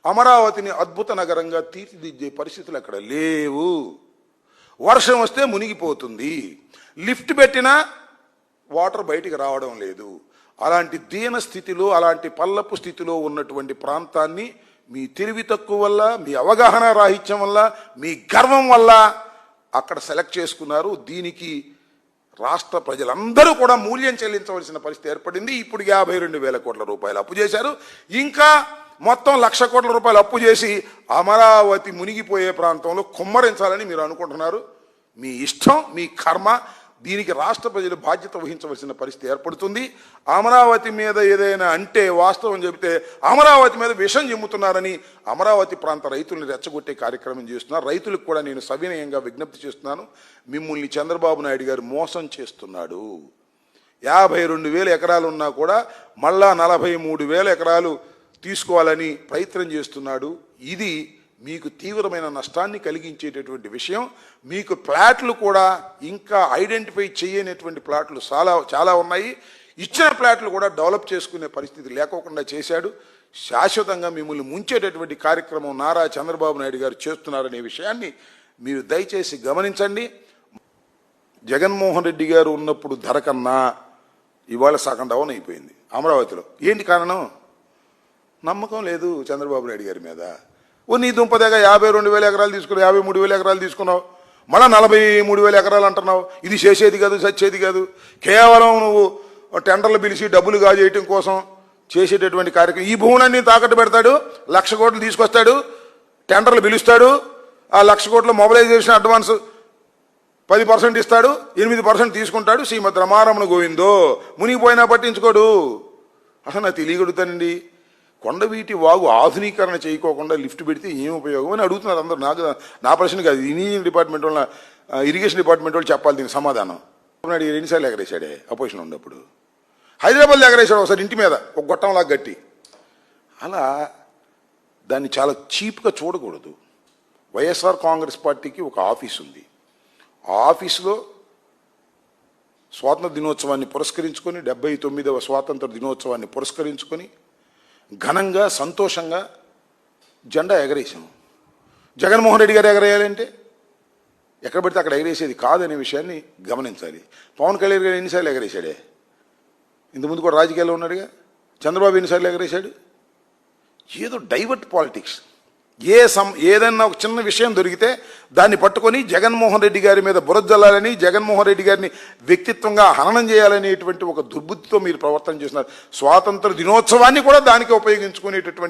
అమరావతిని అద్భుత నగరంగా తీర్చిదిద్దే పరిస్థితులు అక్కడ లేవు. వర్షం వస్తే మునిగిపోతుంది, లిఫ్ట్ పెట్టినా వాటర్ బయటికి రావడం లేదు. అలాంటి దీన స్థితిలో, అలాంటి పల్లపు స్థితిలో ఉన్నటువంటి ప్రాంతాన్ని మీ తెలివి తక్కువ వల్ల, మీ అవగాహన రాహిత్యం వల్ల, మీ గర్వం వల్ల అక్కడ సెలెక్ట్ చేసుకున్నారు. దీనికి రాష్ట్ర ప్రజలందరూ కూడా మూల్యం చెల్లించవలసిన పరిస్థితి ఏర్పడింది. ఇప్పుడు 52,000 కోట్ల రూపాయలు అప్పు చేశారు. ఇంకా మొత్తం 1,00,000 కోట్ల రూపాయలు అప్పు చేసి అమరావతి మునిగిపోయే ప్రాంతంలో కుమ్మరించాలని మీరు అనుకుంటున్నారు. మీ ఇష్టం, మీ కర్మ. దీనికి రాష్ట్ర ప్రజలు బాధ్యత వహించవలసిన పరిస్థితి ఏర్పడుతుంది. అమరావతి మీద ఏదైనా అంటే, వాస్తవం చెబితే అమరావతి మీద విషం చెమ్ముతున్నారని అమరావతి ప్రాంత రైతుల్ని రెచ్చగొట్టే కార్యక్రమం చేస్తున్నారు. రైతులకు కూడా నేను సవినయంగా విజ్ఞప్తి చేస్తున్నాను, మిమ్మల్ని చంద్రబాబు నాయుడు గారు మోసం చేస్తున్నాడు. 52,000 ఎకరాలు ఉన్నా కూడా మళ్ళా 43,000 ఎకరాలు తీసుకోవాలని ప్రయత్నం చేస్తున్నాడు. ఇది మీకు తీవ్రమైన నష్టాన్ని కలిగించేటటువంటి విషయం. మీకు ప్లాట్లు కూడా ఇంకా ఐడెంటిఫై చేయనటువంటి ప్లాట్లు చాలా ఉన్నాయి. ఇచ్చిన ప్లాట్లు కూడా డెవలప్ చేసుకునే పరిస్థితి లేకోకుండా చేశాడు. శాశ్వతంగా మిమ్మల్ని ముంచేటటువంటి కార్యక్రమం నారా చంద్రబాబు నాయుడు గారు చేస్తున్నారనే విషయాన్ని మీరు దయచేసి గమనించండి. జగన్మోహన్ రెడ్డి గారు ఉన్నప్పుడు ధర కన్నా ఇవాళ సగం డౌన్ అయిపోయింది అమరావతిలో. ఏంటి కారణం? నమ్మకం లేదు చంద్రబాబు నాయుడు గారి మీద. నీ దుంపదేగా 52,000 ఎకరాలు తీసుకున్నావు, 53,000 ఎకరాలు తీసుకున్నావు, మళ్ళీ 43,000 ఎకరాలు అంటున్నావు. ఇది చేసేది కాదు, సచ్చేది కాదు. కేవలం నువ్వు టెండర్లు పిలిచి డబ్బులు కాజేయటం కోసం చేసేటటువంటి కార్యక్రమం. ఈ భూములన్నీ తాకట్టు పెడతాడు, 1,00,000 కోట్లు తీసుకొస్తాడు, టెండర్లు పిలుస్తాడు, ఆ 1,00,000 కోట్ల మొబిలైజేషన్ అడ్వాన్స్ 10% ఇస్తాడు, 8% తీసుకుంటాడు. శ్రీమద్ రమారమణ గోవిందో. మునిగిపోయినా పట్టించుకోడు. అసలు నాకు తెలియగలుగుతానండి, కొండవీటి వాగు ఆధునీకరణ చేయకోకుండా లిఫ్ట్ పెడితే ఏం ఉపయోగం అని అడుగుతున్నారు అందరూ. నా ప్రశ్న కాదు, ఇంజనీరింగ్ డిపార్ట్మెంట్ వాళ్ళ, ఇరిగేషన్ డిపార్ట్మెంట్ వాళ్ళు చెప్పాలి దీనికి సమాధానం. ఎన్నిసార్లు ఎగరేశాడే అపోజిషన్ ఉన్నప్పుడు? హైదరాబాద్లో ఎగరేశాడు ఒకసారి ఇంటి మీద ఒక గొట్టంలాగా గట్టి. అలా దాన్ని చాలా చీప్గా చూడకూడదు. వైఎస్ఆర్ కాంగ్రెస్ పార్టీకి ఒక ఆఫీస్ ఉంది. ఆ ఆఫీసులో స్వాతంత్ర దినోత్సవాన్ని పురస్కరించుకొని, 79వ స్వాతంత్ర దినోత్సవాన్ని పురస్కరించుకొని ఘనంగా సంతోషంగా జెండా ఎగరేసాం. జగన్మోహన్ రెడ్డి గారు ఎగరేయాలంటే ఎక్కడ పెడితే అక్కడ ఎగరేసేది కాదనే విషయాన్ని గమనించాలి. పవన్ కళ్యాణ్ గారు ఎన్నిసార్లు ఎగరేశాడే? ఇంతకుముందు కూడా రాజకీయాల్లో ఉన్నాడుగా. చంద్రబాబు ఎన్నిసార్లు ఎగరేశాడు? ఏదో డైవర్ట్ పాలిటిక్స్. ఏదన్నా ఒక చిన్న విషయం దొరికితే దాన్ని పట్టుకొని జగన్మోహన్ రెడ్డి గారి మీద బురదల్లాలని, జగన్మోహన్ రెడ్డి గారిని వ్యక్తిత్వంగా హననం చేయాలనేటువంటి ఒక దుర్బుద్ధితో మీరు ప్రవర్తన చేస్తున్నారు. స్వాతంత్ర దినోత్సవాన్ని కూడా దానికి ఉపయోగించుకునేటటువంటి